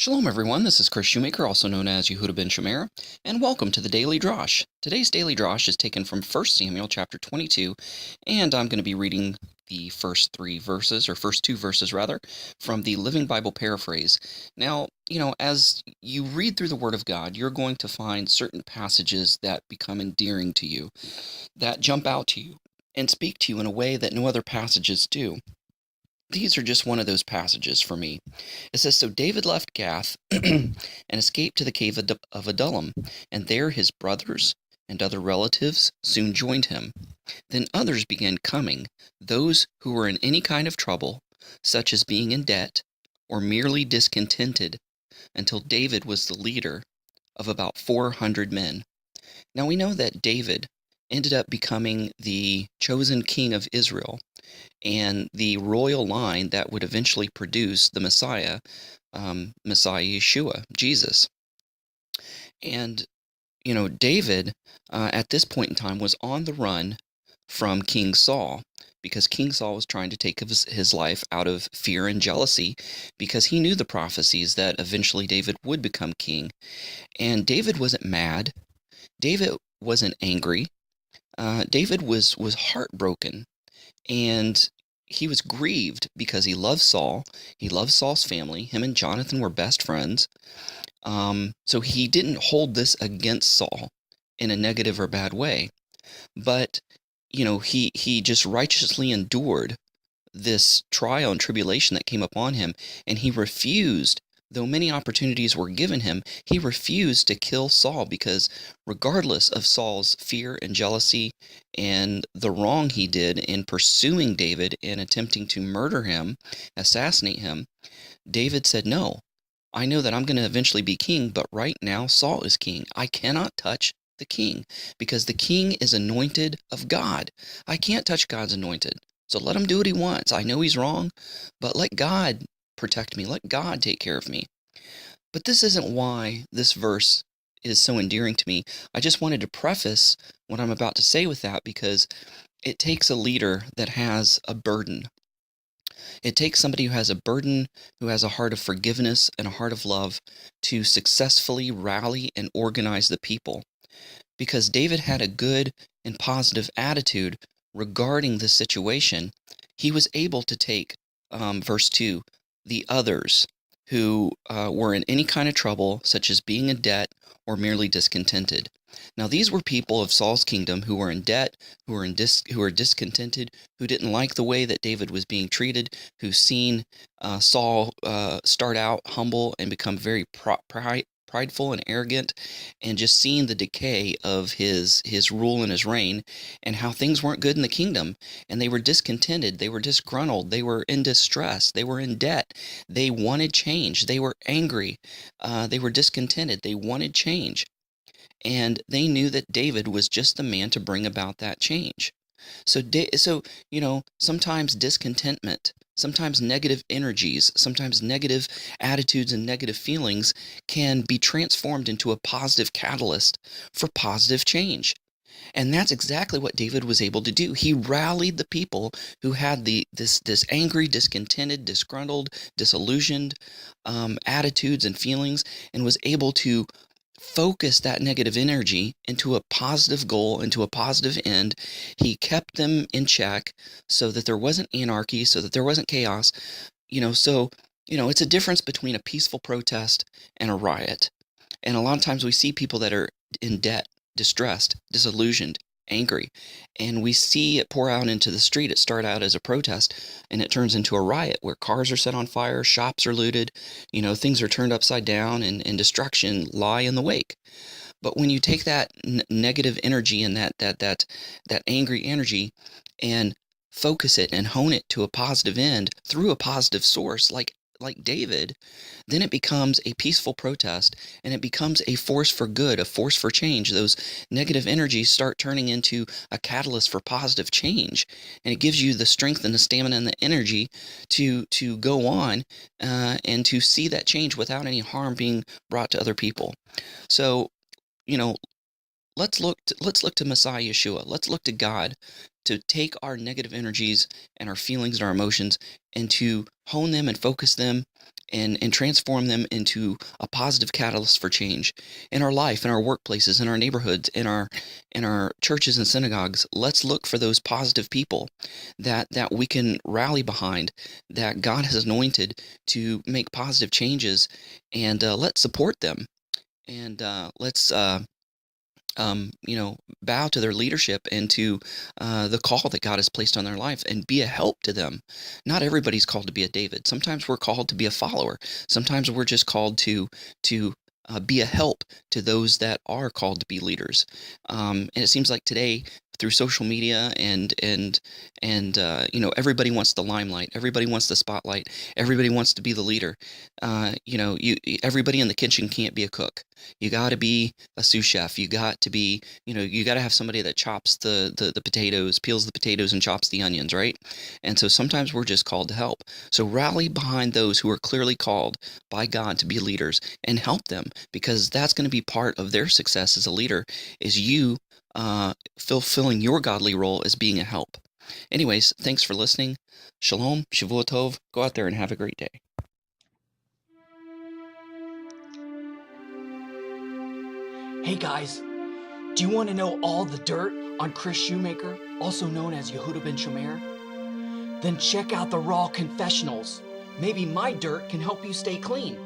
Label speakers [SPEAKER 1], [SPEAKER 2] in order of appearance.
[SPEAKER 1] Shalom everyone, this is Chris Shoemaker, also known as Yehuda ben Shemera, and welcome to the Daily Drosh. Today's Daily Drosh is taken from 1 Samuel chapter 22, and I'm going to be reading the first two verses rather, from the Living Bible Paraphrase. Now, as you read through the Word of God, you're going to find certain passages that become endearing to you, that jump out to you, and speak to you in a way that no other passages do. These are just one of those passages for me. It says, "So David left Gath and escaped to the cave of Adullam, and there his brothers and other relatives soon joined him. Then others began coming, those who were in any kind of trouble, such as being in debt or merely discontented, until David was the leader of about 400 men." Now we know that David ended up becoming the chosen king of Israel and the royal line that would eventually produce the Messiah Yeshua, Jesus. And, David, at this point in time, was on the run from King Saul, because King Saul was trying to take his life out of fear and jealousy, because he knew the prophecies that eventually David would become king. And David wasn't mad. David wasn't angry. David was heartbroken. And he was grieved because he loved Saul. He loved Saul's family. Him and Jonathan were best friends. So he didn't hold this against Saul in a negative or bad way. But, he just righteously endured this trial and tribulation that came upon him. And he refused, though many opportunities were given him, he refused to kill Saul, because regardless of Saul's fear and jealousy and the wrong he did in pursuing David and attempting to murder him, assassinate him, David said, "No, I know that I'm going to eventually be king, but right now Saul is king. I cannot touch the king, because the king is anointed of God. I can't touch God's anointed. So let him do what he wants. I know he's wrong, but let God protect me. Let God take care of me." But this isn't why this verse is so endearing to me. I just wanted to preface what I'm about to say with that, because it takes a leader that has a burden. It takes somebody who has a burden, who has a heart of forgiveness and a heart of love, to successfully rally and organize the people. Because David had a good and positive attitude regarding the situation, he was able to take, verse 2, the others who were in any kind of trouble, such as being in debt or merely discontented. Now, these were people of Saul's kingdom who were in debt, who were discontented, who didn't like the way that David was being treated, who seen Saul start out humble and become very prideful and arrogant, and just seeing the decay of his rule and his reign, and how things weren't good in the kingdom, and they were discontented, they were disgruntled, they were in distress, they were in debt, they wanted change, they were angry, they were discontented, they wanted change, and they knew that David was just the man to bring about that change. So, sometimes discontentment, sometimes negative energies, sometimes negative attitudes and negative feelings can be transformed into a positive catalyst for positive change. And that's exactly what David was able to do. He rallied the people who had this angry, discontented, disgruntled, disillusioned attitudes and feelings, and was able to focus that negative energy into a positive goal, into a positive end. He kept them in check so that there wasn't anarchy, so that there wasn't chaos. It's a difference between a peaceful protest and a riot. And a lot of times we see people that are in debt, distressed, disillusioned, angry, and we see it pour out into the street. It started out as a protest, and it turns into a riot where cars are set on fire, shops are looted, things are turned upside down, and destruction lie in the wake. But when you take that negative energy and that angry energy and focus it and hone it to a positive end through a positive source, like David, then it becomes a peaceful protest, and it becomes a force for good, a force for change. Those negative energies start turning into a catalyst for positive change, and it gives you the strength and the stamina and the energy to go on and to see that change without any harm being brought to other people. So, let's look to Messiah Yeshua. Let's look to God to take our negative energies and our feelings and our emotions, and to hone them and focus them and transform them into a positive catalyst for change in our life, in our workplaces, in our neighborhoods, in our churches and synagogues. Let's look for those positive people that we can rally behind, that God has anointed to make positive changes, and let's support them. And let's bow to their leadership and to the call that God has placed on their life and be a help to them. Not everybody's called to be a David. Sometimes we're called to be a follower. Sometimes we're just called to be a help to those that are called to be leaders. And it seems like today, through social media and everybody wants the limelight, everybody wants the spotlight, everybody wants to be the leader. Everybody in the kitchen can't be a cook. You got to be a sous chef. You got to be, you got to have somebody that chops the potatoes, peels the potatoes, and chops the onions, right? And so sometimes we're just called to help. So rally behind those who are clearly called by God to be leaders and help them, because that's going to be part of their success as a leader, is you fulfilling your godly role as being a help. Anyways, thanks for listening. Shalom, Shavua Tov. Go out there and have a great day.
[SPEAKER 2] Hey guys, do you want to know all the dirt on Chris Shoemaker, also known as Yehuda ben Shomer? Then check out the Raw Confessionals. Maybe my dirt can help you stay clean.